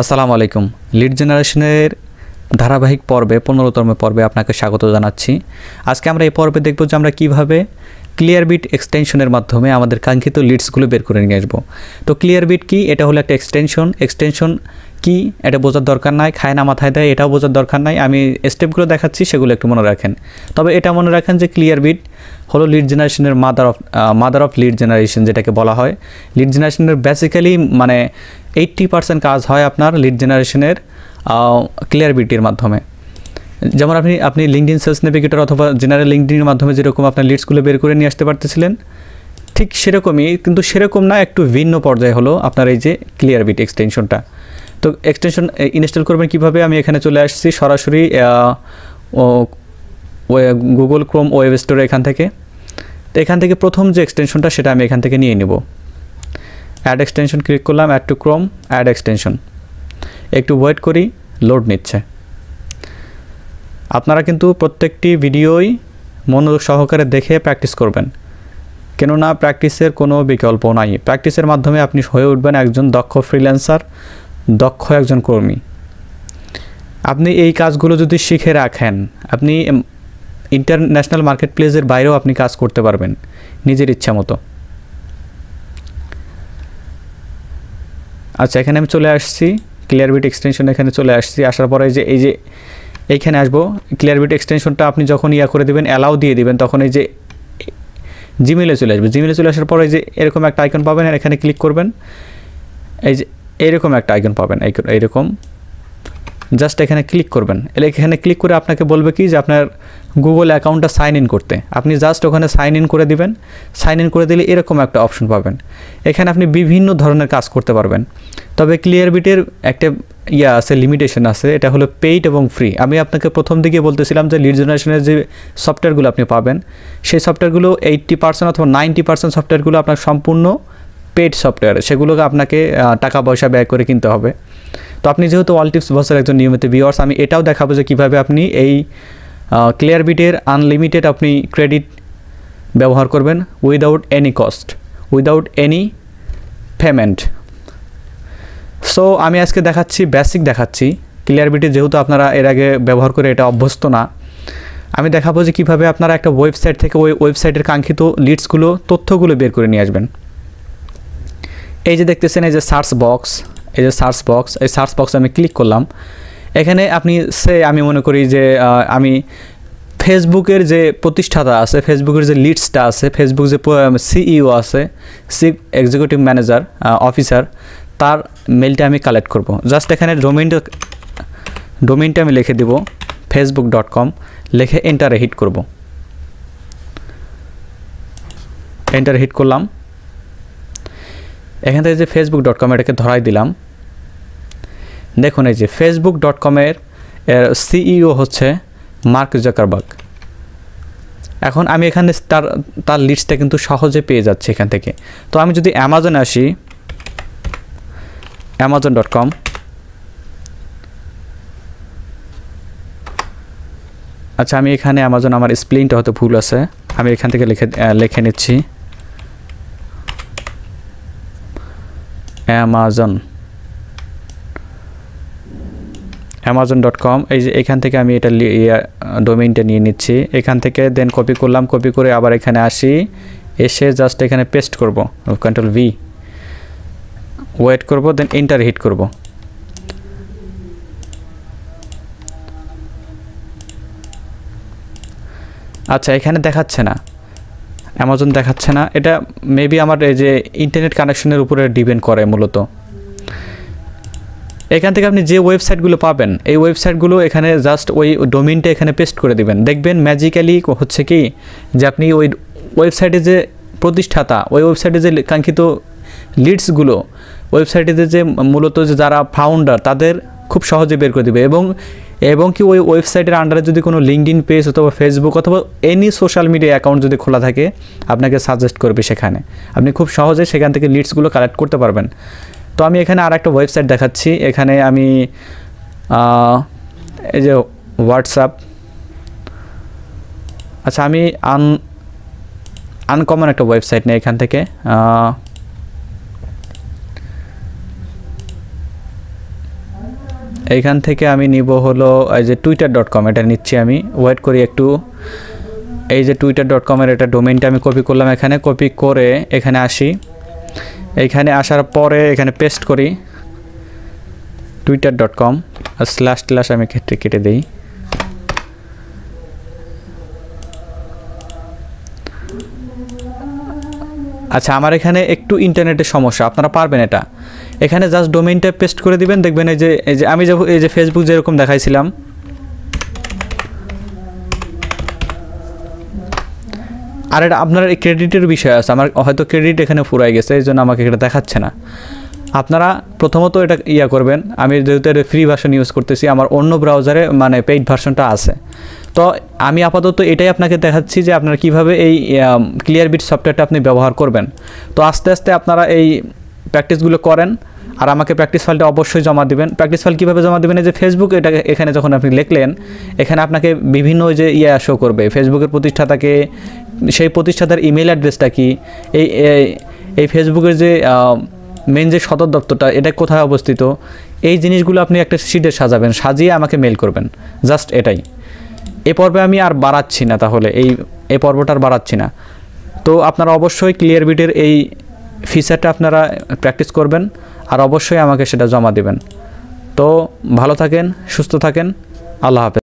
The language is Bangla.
আসসালামু আলাইকুম। লিড জেনারেশনের ধারাবাহিক পর্বে 15তম পর্বে আপনাকে স্বাগত জানাচ্ছি। আজকে আমরা এই পর্বে দেখব যে আমরা কিভাবে ক্লিয়ারবিট এক্সটেনশনের মাধ্যমে আমাদের কাঙ্ক্ষিত লিডসগুলো বের করে নিয়ে আসব। তো ক্লিয়ারবিট কি? এটা হলো একটা এক্সটেনশন কি এটা বোঝার দরকার নাই, খায় না মাথায় দেয় এটাও বোঝার দরকার নাই। আমি স্টেপগুলো দেখাচ্ছি, সেগুলো একটু মনে রাখেন। তবে এটা মনে রাখেন যে ক্লিয়ারবিট হলো লিড জেনারেশনের মাদার অফ লিড জেনারেশন যেটাকে বলা হয়। লিড জেনারেশনের বেসিক্যালি মানে 80% কাজ হয় আপনার লিড জেনারেশনের ক্লিয়ারবিটের মাধ্যমে। যেমন আপনি লিঙ্কডইন সেলস নেভিগেটর অথবা জেনারেল লিঙ্কডইনের মাধ্যমে যেরকম আপনার লিডসগুলো বের করে নিয়ে আসতে পারতেছিলেন, ঠিক সেরকমই, কিন্তু সেরকম না, একটু ভিন্ন পর্যায়ে হলো আপনার এই যে ক্লিয়ারবিট এক্সটেনশনটা। তো এক্সটেনশন ইনস্টল করবেন কীভাবে? আমি এখানে চলে আসছি সরাসরি গুগল ক্রোম ওয়েব স্টোরে। এখান থেকে প্রথম যে এক্সটেনশনটা সেটা আমি এখান থেকে নিয়ে নেব। অ্যাড এক্সটেনশন ক্লিক করলাম, add to Chrome, add extension. একটু ওয়েট করি, লোড নিচ্ছে। আপনারা কিন্তু প্রত্যেকটি ভিডিওই মনোযোগ সহকারে দেখে প্র্যাকটিস করবেন, কেননা প্র্যাকটিসের কোনো বিকল্প নাই। প্র্যাকটিসের মাধ্যমে আপনি হয়ে উঠবেন একজন দক্ষ ফ্রিল্যান্সার, দক্ষ একজন কর্মী। আপনি এই কাজগুলো যদি শিখে রাখেন, আপনি ইন্টারন্যাশনাল মার্কেট প্লেসের বাইরেও আপনি কাজ করতে পারবেন নিজের ইচ্ছা মতো। আচ্ছা, এখানে আমি চলে আসছি ক্লিয়ারবিট এক্সটেনশন, এখানে চলে আসছি। আসার পরে এই যে এইখানে আসবো। ক্লিয়ারবিট এক্সটেনশনটা আপনি যখন করে দেবেন, অ্যালাউ দিয়ে দিবেন, তখন এই যে জিমেলে চলে আসবে। জিমেলে চলে আসার পরে যে এরকম একটা আইকন পাবেন, আর এখানে ক্লিক করবেন। এই যে এরকম একটা আইকন পাবেন, এইরকম জাস্ট এখানে ক্লিক করবেন। এখানে ক্লিক করে আপনাকে বলবে কি যে আপনার গুগল অ্যাকাউন্টটা সাইন ইন করতে। আপনি জাস্ট ওখানে সাইন ইন করে দিবেন। সাইন ইন করে দিলে এরকম একটা অপশন পাবেন। এখানে আপনি বিভিন্ন ধরনের কাজ করতে পারবেন। তবে ক্লিয়ারবিটের একটা আছে, লিমিটেশন আছে। এটা হলো পেইড এবং ফ্রি। আমি আপনাকে প্রথম দিকে বলতেছিলাম যে লিড জেনারেশনের যে সফটওয়্যারগুলো আপনি পাবেন, সেই সফটওয়্যারগুলো 80% অথবা 90% সফটওয়্যারগুলো আপনার সম্পূর্ণ পেইড সফটওয়্যার। সেগুলোকে আপনাকে টাকা পয়সা ব্যয় করে কিনতে হবে। তো আপনি যেহেতু অল টিপস বসের একজন নিয়মিত ভিউয়ার্স, আমি এটাও দেখাবো যে কীভাবে আপনি এই ক্লিয়ারবিটের আনলিমিটেড আপনি ক্রেডিট ব্যবহার করবেন without any cost, without any payment. So আমি আজকে বেসিক দেখাচ্ছি ক্লিয়ারবিটে, যেহেতু আপনারা এর আগে ব্যবহার করে এটা অভ্যস্ত না। আমি দেখাবো যে কীভাবে আপনারা একটা ওয়েবসাইট থেকে ওই ওয়েবসাইটের কাঙ্ক্ষিত লিডসগুলো, তথ্যগুলো বের করে নিয়ে আসবেন। এই যে দেখতেছেন এই যে সার্চ বক্স, এই সার্চ বক্স আমি ক্লিক করলাম। এখানে আমি মনে করি যে আমি ফেসবুকের যে প্রতিষ্ঠাতা আছে, ফেসবুকের যে লিডসটা আছে, ফেসবুক যে সিইও আছে, চিফ এক্সিকিউটিভ ম্যানেজার অফিসার, তার মেলটা আমি কালেক্ট করব। জাস্ট এখানে ডোমেইনটা আমি লিখে দেব facebook.com, লিখে এন্টারে হিট করব। এন্টারে হিট করলাম। এখান থেকে যে facebook.com এটাকে ধরাই দিলাম। দেখুন এই যে facebook.com-এর সিইও হচ্ছে মার্ক জাকারবার্গ। এখন আমি এখানে তার লিস্টটা কিন্তু সহজে পেয়ে যাচ্ছি এখান থেকে। তো আমি যদি অ্যামাজনে আসি, amazon.com, আচ্ছা আমি এখানে অ্যামাজন, আমার স্পেলিংটা হয়তো ভুল আছে, আমি এখান থেকে লিখে নিচ্ছি amazon.com। এই যে এখান থেকে আমি এটা ডোমেইনটা নিয়ে নিচ্ছি। এখান থেকে দেন কপি করলাম, কপি করে আবার এখানে আসি, এসে জাস্ট এখানে পেস্ট করব, Ctrl+V, ওয়েট করব, দেন এন্টার হিট করব। আচ্ছা এখানে দেখাচ্ছে না, অ্যামাজন দেখাচ্ছে না। এটা মেবি আমার এই যে ইন্টারনেট কানেকশনের উপরে ডিপেন্ড করে মূলত। এখান থেকে আপনি যে ওয়েবসাইটগুলো পাবেন, এই ওয়েবসাইটগুলো এখানে জাস্ট ওই ডোমেইনটা এখানে পেস্ট করে দিবেন। দেখবেন ম্যাজিক্যালি হচ্ছে কি যে আপনি ওই ওয়েবসাইটে যে প্রতিষ্ঠাতা, ওই ওয়েবসাইটে যে কাঙ্ক্ষিত লিডসগুলো, ওয়েবসাইটে যে মূলত যে যারা ফাউন্ডার, তাদের খুব সহজে বের করে দেবে। এবং কি ওই ওয়েবসাইটের আন্ডারে যদি কোনো লিঙ্কডইন পেজ অথবা ফেসবুক অথবা এনি সোশ্যাল মিডিয়া অ্যাকাউন্ট যদি খোলা থাকে, আপনাকে সাজেস্ট করবে সেখানে। আপনি খুব সহজে সেখান থেকে লিডসগুলো কালেক্ট করতে পারবেন। তো আমি এখানে আর একটা ওয়েবসাইট দেখাচ্ছি। এখানে আমি এই যে হোয়াটসঅ্যাপ, আচ্ছা আমি আনকমন একটা ওয়েবসাইট নেই এখান থেকে, এইখান থেকে আমি নিব হলো এই যে twitter.com, এটা নিচ্ছি আমি। ওয়েট করি একটু। এই যে twitter.com এর এটা ডোমেইনটা আমি কপি করলাম, এখানে কপি করে এখানে আসি। এইখানে আসার পরে এখানে পেস্ট করি twitter.com আর / আমি কেটে দিই। আচ্ছা, আমার এখানে একটু ইন্টারনেটের সমস্যা, আপনারা পারবেন এটা। এখানে জাস্ট ডোমেইনটা পেস্ট করে দিবেন, দেখবেন এই যে আমি এই যে ফেসবুক যেরকম দেখাইছিলাম, আর এটা আপনার ক্রেডিটের বিষয় আছে। আমার হয়তো ক্রেডিট এখানে ফুরাই গেছে, এই জন্য আমাকে এটা দেখাচ্ছে না। আপনারা প্রথমত এটা করবেন, আমি যেহেতু এটা ফ্রি ভার্সন ইউজ করতেছি, আমার অন্য ব্রাউজারে মানে পেইড ভার্সনটা আছে। তো আমি আপাতত এটাই আপনাকে দেখাচ্ছি যে আপনারা কীভাবে এই ক্লিয়ারবিট সফটওয়্যারটা আপনি ব্যবহার করবেন। তো আস্তে আস্তে আপনারা এই প্র্যাকটিসগুলো করেন, আর আমাকে প্র্যাকটিস ফাইলটা অবশ্যই জমা দিবেন। প্র্যাকটিস ফাইল কীভাবে জমা দেবেন, এই যে ফেসবুক, এটা এখানে যখন আপনি লিখলেন, এখানে আপনাকে বিভিন্ন ওই যে শো করবে, ফেসবুকের প্রতিষ্ঠাতাকে, সেই প্রতিষ্ঠাতার ইমেল অ্যাড্রেসটা কি, এই ফেসবুকের যে মেন যে সদর দপ্তরটা, এটা কোথায় অবস্থিত, এই জিনিসগুলো আপনি একটা শিটে সাজাবেন, সাজিয়ে আমাকে মেল করবেন। জাস্ট এটাই। এ পর্বে আমি আর বাড়াচ্ছি না, তাহলে এই পর্বটা আর বাড়াচ্ছি না। তো আপনারা অবশ্যই ক্লিয়ারবিটের এই ফিচারটা আপনারা প্র্যাকটিস করবেন, আর অবশ্যই আমাকে সেটা জমা দেবেন। তো ভালো থাকেন, সুস্থ থাকেন, আল্লাহ হাফেজ।